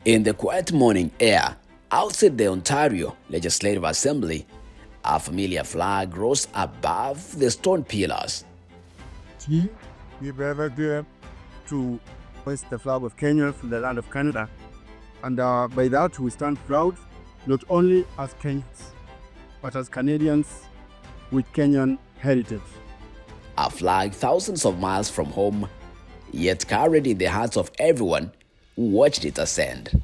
In the quiet morning air outside the Ontario Legislative Assembly, a familiar flag rose above the stone pillars. We were there to hoist the flag of Kenya from the land of Canada. And by that, we stand proud, not only as Kenyans, but as Canadians with Kenyan heritage. A flag thousands of miles from home, yet carried in the hearts of everyone who watched it ascend.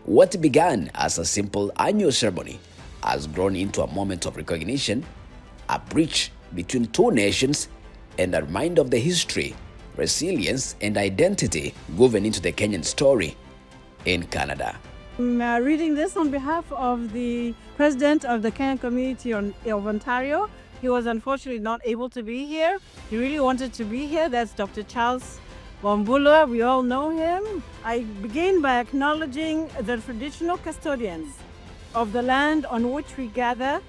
What began as a simple annual ceremony has grown into a moment of recognition, a bridge between two nations, and a reminder of the history, resilience, and identity woven into the Kenyan story in Canada. I'm reading this on behalf of the president of the Kenyan community of Ontario. He was unfortunately not able to be here. He really wanted to be here. That's Dr. Charles Wambua. We all know him. I begin by acknowledging the traditional custodians of the land on which we gather,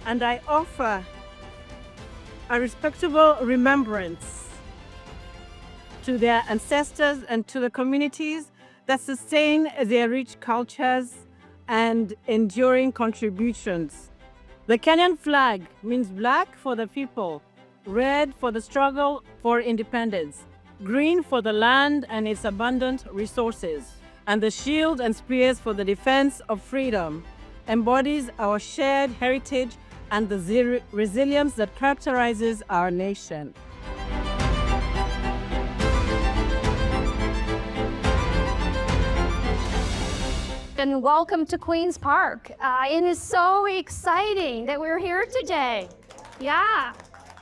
and I offer a respectable remembrance to their ancestors and to the communities that sustain their rich cultures and enduring contributions. The Kenyan flag means black for the people, red for the struggle for independence, green for the land and its abundant resources, and the shield and spears for the defense of freedom, embodies our shared heritage and the resilience that characterizes our nation. And welcome to Queen's Park. It is so exciting that we're here today. Yeah.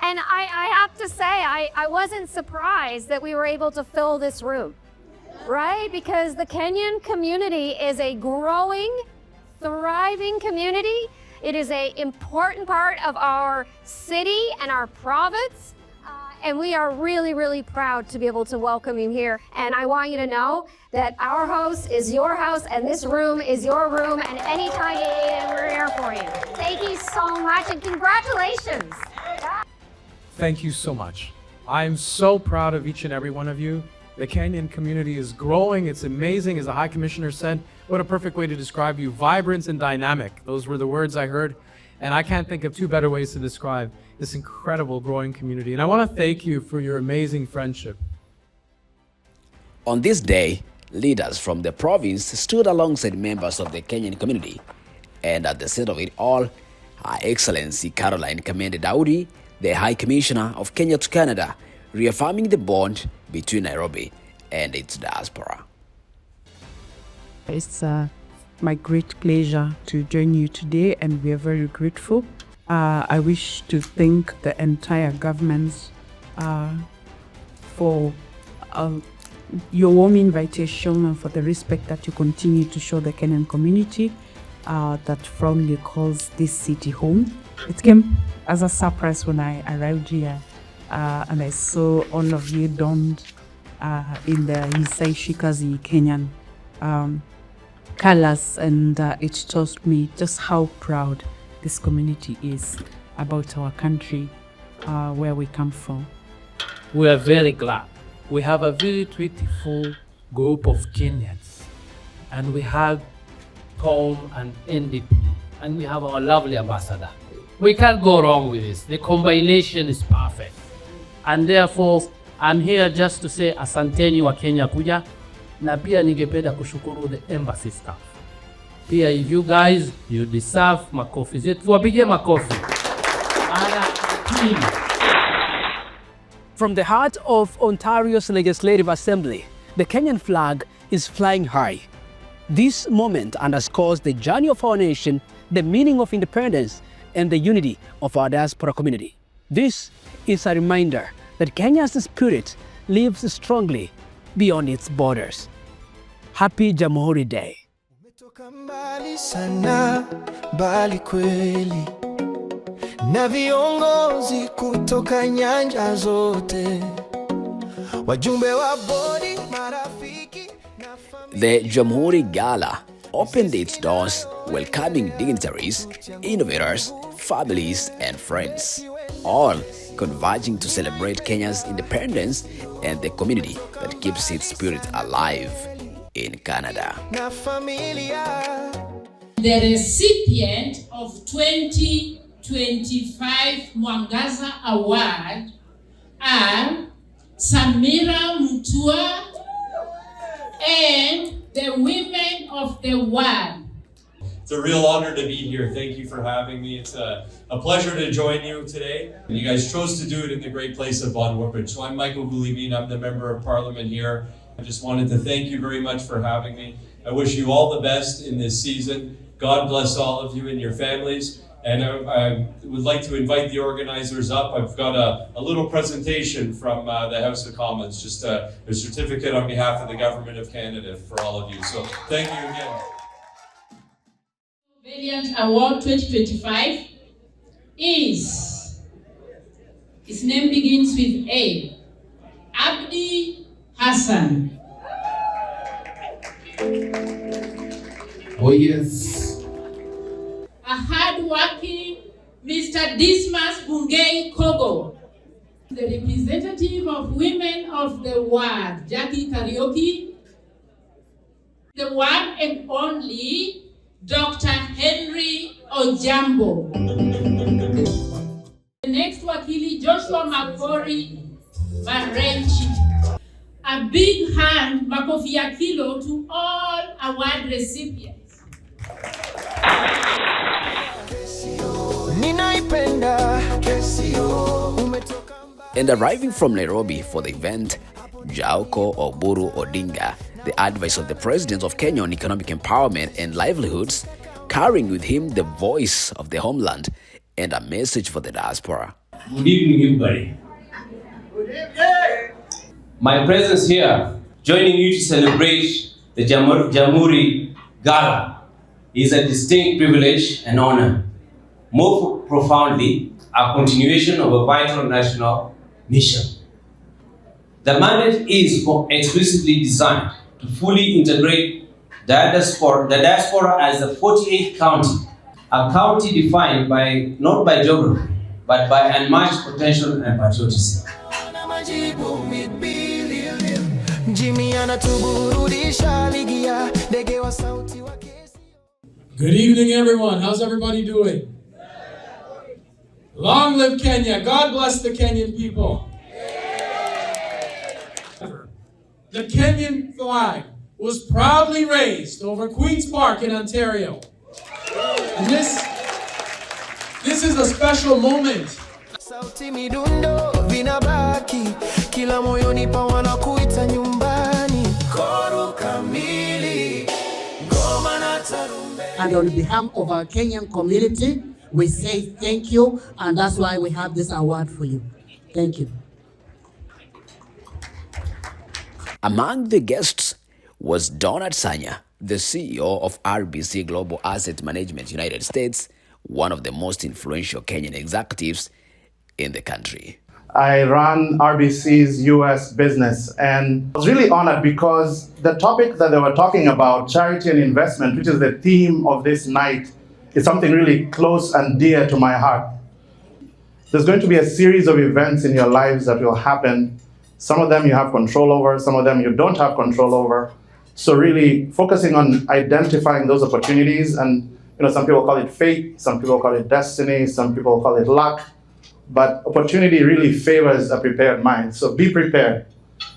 And I have to say, I wasn't surprised that we were able to fill this room, right? Because the Kenyan community is a growing, thriving community. It is an important part of our city and our province. And we are really, really proud to be able to welcome you here. And I want you to know that our house is your house and this room is your room. And anytime you need it, we're here for you. Thank you so much and congratulations. Thank you so much. I'm so proud of each and every one of you. The Kenyan community is growing. It's amazing, as the High Commissioner said. What a perfect way to describe you. Vibrant and dynamic. Those were the words I heard. And I can't think of two better ways to describe this incredible growing community. And I want to thank you for your amazing friendship. On this day, leaders from the province stood alongside members of the Kenyan community. And at the center of it all, Her Excellency Caroline Kamende Daudi, the High Commissioner of Kenya to Canada, reaffirming the bond between Nairobi and its diaspora. It's my great pleasure to join you today, and we are very grateful. I wish to thank the entire government for your warm invitation and for the respect that you continue to show the Kenyan community that fondly calls this city home. It came as a surprise when I arrived here and I saw all of you donned in the Isai Shikazi Kenyan colors, and it taught me just how proud this community is about our country, where we come from. We are very glad. We have a very beautiful group of Kenyans, and we have Tom and NDP, and we have our lovely ambassador. We can't go wrong with this. The combination is perfect. And therefore, I'm here just to say asanteni wa Kenya kuja, na pia ningependa kushukuru the embassy staff. Pia you guys, you deserve makofi zetu. Tuwapigie makofi. From the heart of Ontario's Legislative Assembly, the Kenyan flag is flying high. This moment underscores the journey of our nation, the meaning of independence, and the unity of our diaspora community. This is a reminder that Kenya's spirit lives strongly beyond its borders. Happy Jamhuri Day. Umetoka mbali sana, mbali kweli, na viongozi kutoka nyanja zote, wajumbe wa bodi, marafiki na familia. The Jamhuri Gala opened its doors, welcoming dignitaries, innovators, families, and friends, all converging to celebrate Kenya's independence and the community that keeps its spirit alive in Canada. Na familia. The recipient of 2025 Mwangaza Award are Samira Mutua and the Women of the World. It's a real honor to be here. Thank you for having me. It's a pleasure to join you today. You guys chose to do it in the great place of Vaughan Woodbridge. So I'm Michael Goulimin. I'm the Member of Parliament here. I just wanted to thank you very much for having me. I wish you all the best in this season. God bless all of you and your families. And I would like to invite the organizers up. I've got a little presentation from the House of Commons, just a certificate on behalf of the Government of Canada for all of you. So thank you again. Valiant Award 2025 is, his name begins with A, Abdi Hassan. Oh yes. A hard-working Mr. Dismas Bungei Kogo. The representative of Women of the World, Jackie Karaoke. The one and only Dr. Henry Ojambo. The next wakili, Joshua Makori Marenchi. A big hand, makofi ya kilo, to all award recipients. And arriving from Nairobi for the event, Jauko Oburu Odinga, the advisor of the President of Kenya on economic empowerment and livelihoods, carrying with him the voice of the homeland and a message for the diaspora. Good evening, everybody. My presence here, joining you to celebrate the Jamhuri Gala, is a distinct privilege and honor. More profoundly, a continuation of a vital national mission. The mandate is explicitly designed to fully integrate the diaspora as the 48th county, a county defined not by geography, but by unmatched potential and patriotism. Good evening, everyone. How's everybody doing? Long live Kenya. God bless the Kenyan people. The Kenyan flag was proudly raised over Queen's Park in Ontario. And this is a special moment. Sauti midundo vinabaki kila moyoni pa wanakuita nyumbani koro kamili ngoma na tarumbeta. And on behalf of our Kenyan community, we say thank you, and that's why we have this award for you. Thank you. Among the guests was Donald Sanya, the CEO of RBC Global Asset Management United States, one of the most influential Kenyan executives in the country. I run RBC's US business, and I was really honored because the topic that they were talking about, charity and investment, which is the theme of this night, is something really close and dear to my heart. There's going to be a series of events in your lives that will happen. Some of them you have control over, some of them you don't have control over. So really focusing on identifying those opportunities, and some people call it fate, some people call it destiny, some people call it luck. But opportunity really favors a prepared mind. So be prepared.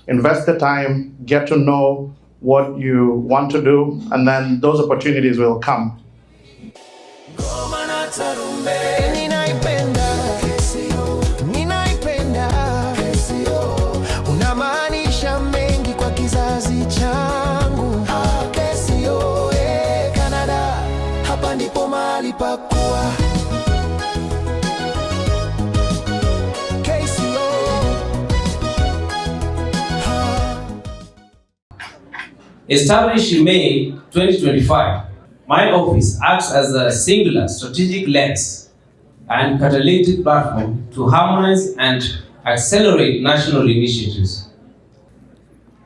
Invest the time, get to know what you want to do, and then those opportunities will come. Established in May 2025, my office acts as a singular strategic lens and catalytic platform to harmonize and accelerate national initiatives.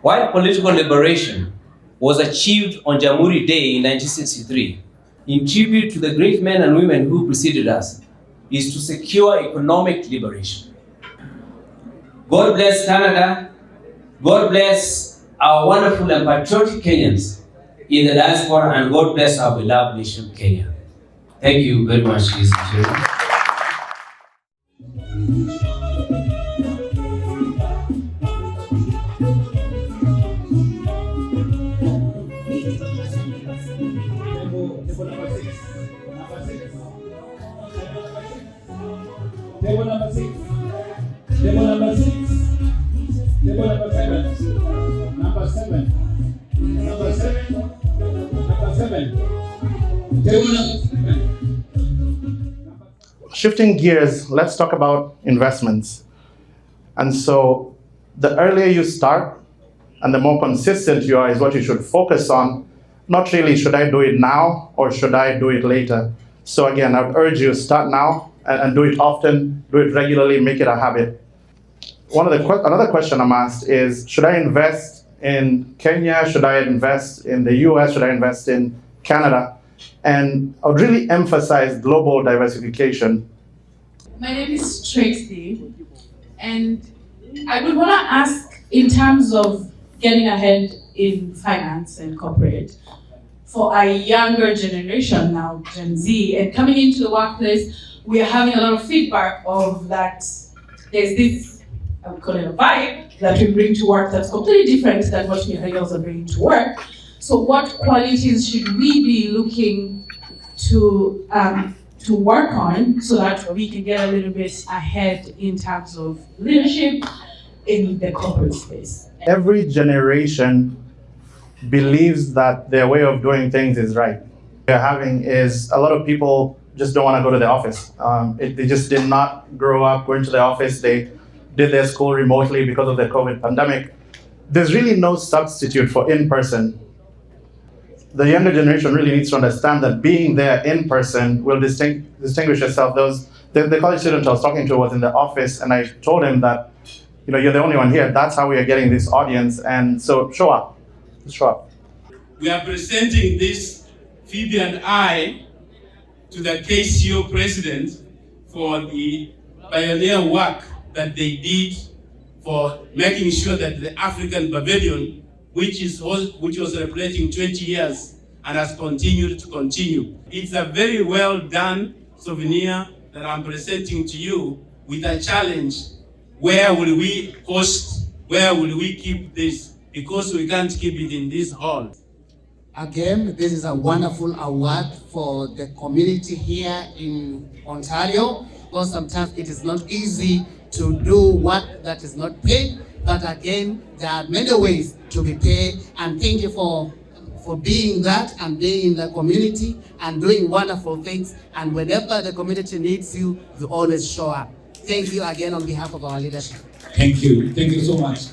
While political liberation was achieved on Jamhuri Day in 1963, in tribute to the great men and women who preceded us, is to secure economic liberation. God bless Canada. God bless our wonderful and patriotic Kenyans in the diaspora, and God bless our beloved nation, Kenya. Thank you very much, ladies and gentlemen. Table number 6. Table number 6. Table number 7. Number 7. Number 7. Number 7. Table number 7. Shifting gears, let's talk about investments. And so the earlier you start and the more consistent you are is what you should focus on. Not really, should I do it now or should I do it later? So again, I would urge you, start now and do it often, do it regularly, make it a habit. Another question I'm asked is, should I invest in Kenya? Should I invest in the US? Should I invest in Canada? And I would really emphasize global diversification. My name is Tracy, and I would want to ask, in terms of getting ahead in finance and corporate, for a younger generation now, Gen Z, and coming into the workplace, we are having a lot of feedback of that there's this, I would call it a vibe, that we bring to work that's completely different than what millennials are bringing to work. So what qualities should we be looking to work on so that we can get a little bit ahead in terms of leadership in the corporate space? Every generation believes that their way of doing things is right. What we're having is a lot of people just don't want to go to the office. They just did not grow up going to the office. They did their school remotely because of the COVID pandemic. There's really no substitute for in-person. The younger generation really needs to understand that being there in person will distinguish yourself. The college student I was talking to was in the office, and I told him that, you're the only one here. That's how we are getting this audience, and so show up. Just show up. We are presenting this, Phoebe and I, to the KCO president for the pioneer work that they did for making sure that the African Pavilion, which was celebrating 20 years and has continued to continue. It's a very well done souvenir that I'm presenting to you with a challenge. Where will we host? Where will we keep this? Because we can't keep it in this hall. Again, this is a wonderful award for the community here in Ontario, because sometimes it is not easy to do work that is not paid, but again, there are many ways to be paid, and thank you for being that and being in the community and doing wonderful things, and whenever the community needs you, you always show up. Thank you again on behalf of our leadership. Thank you so much.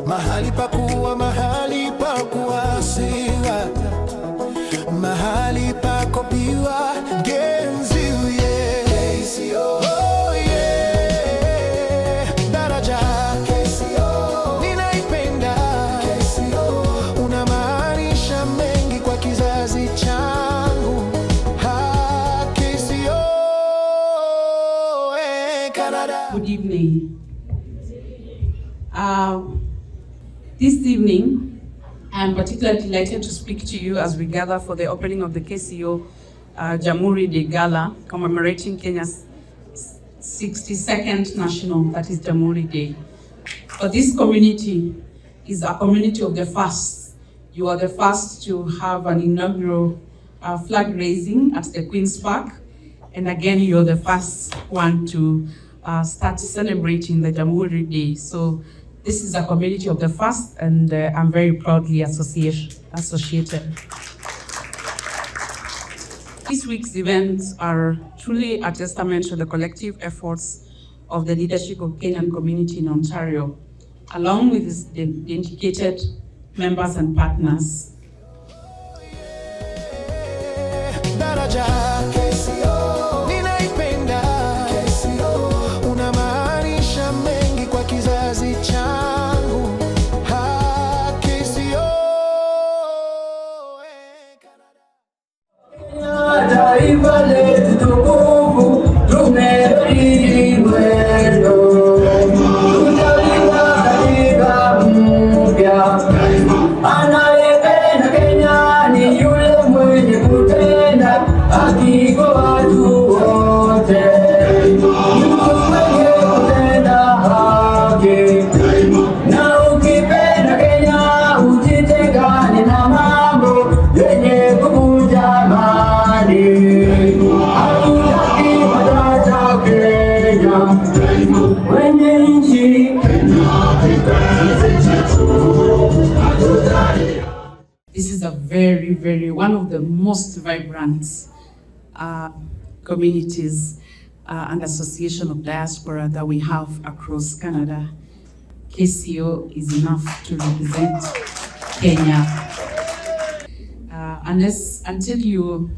Mahali pakuwa, mahali pakuwa siwa, mahali pakopiwa genzi uye KCO, oh yeah, daraja KCO, ninaipenda KCO, unamaanisha mengi kwa kizazi changu, KCO, Canada. Good evening. This evening, I'm particularly delighted to speak to you as we gather for the opening of the KCO Jamhuri Gala, commemorating Kenya's 62nd national, that is Jamhuri Day. For this community is a community of the first. You are the first to have an inaugural flag raising at the Queen's Park. And again, you're the first one to start celebrating the Jamhuri Day. So this is a community of the first, and I'm very proudly associated. This week's events are truly a testament to the collective efforts of the leadership of Kenyan community in Ontario, along with its dedicated members and partners. Unamaanisha mengi kwa kizazi changu. taifa letu tukufu tumerudi mwendo, tutaliwa katika mpya. Anayependa Kenya ni yule mwenye kutenda haki kwa watu wote, yule mwenye kutenda haki. Na ukipenda Kenya usitengane na mambo yenye kuvunja amani. Hatutaki matata Kenya, wenye nchi This is a very, one of the most vibrant communities and association of diaspora that we have across Canada. KCO is enough to represent Kenya. Until you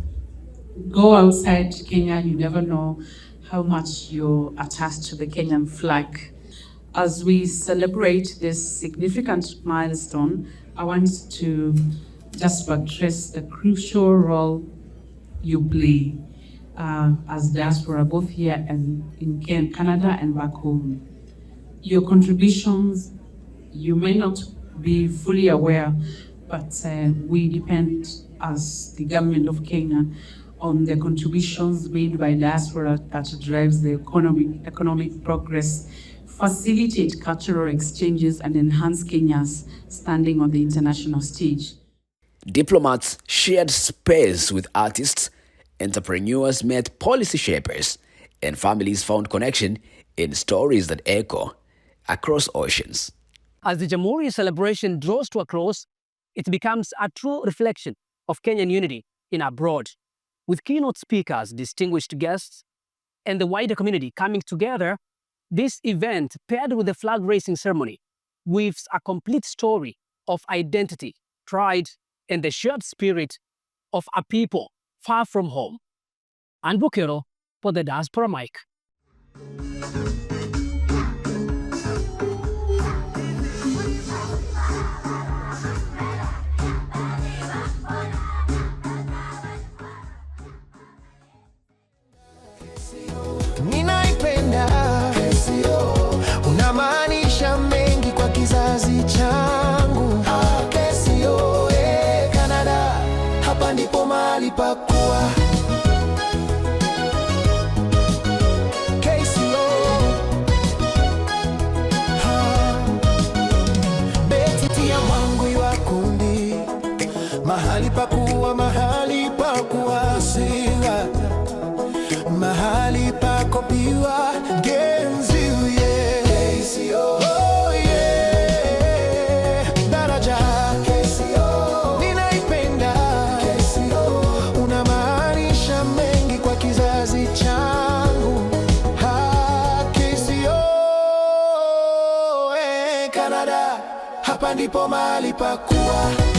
go outside Kenya, you never know how much you're attached to the Kenyan flag. As we celebrate this significant milestone, I want to just address the crucial role you play as diaspora, both here and in Canada and back home. Your contributions, you may not be fully aware, but we depend as the government of Kenya on the contributions made by diaspora that drives the economic progress, facilitate cultural exchanges, and enhance Kenya's standing on the international stage. Diplomats shared space with artists, entrepreneurs met policy shapers, and families found connection in stories that echo across oceans. As the Jamhuri celebration draws to a close, it becomes a true reflection of Kenyan unity in abroad, with keynote speakers, distinguished guests, and the wider community coming together. This event, paired with the flag-raising ceremony, weaves a complete story of identity, pride, and the shared spirit of a people far from home. And Bukero for the Diaspora Mic. Ninaipenda KCO, unamaanisha mengi kwa kizazi changu. KCO, Canada, hapa ndipo mahali pa kuwa. KCO, beti ya mwangu wa kundi, mahali pa kuwa, mahali pa kuwa siwa, mahali pa kopiwa genzi, yeah. KCO, oh yeah. Daraja KCO, ninaipenda KCO, unamaanisha mengi kwa kizazi changu. KCO, Canada, hapa ndipo mahali pa kuwa.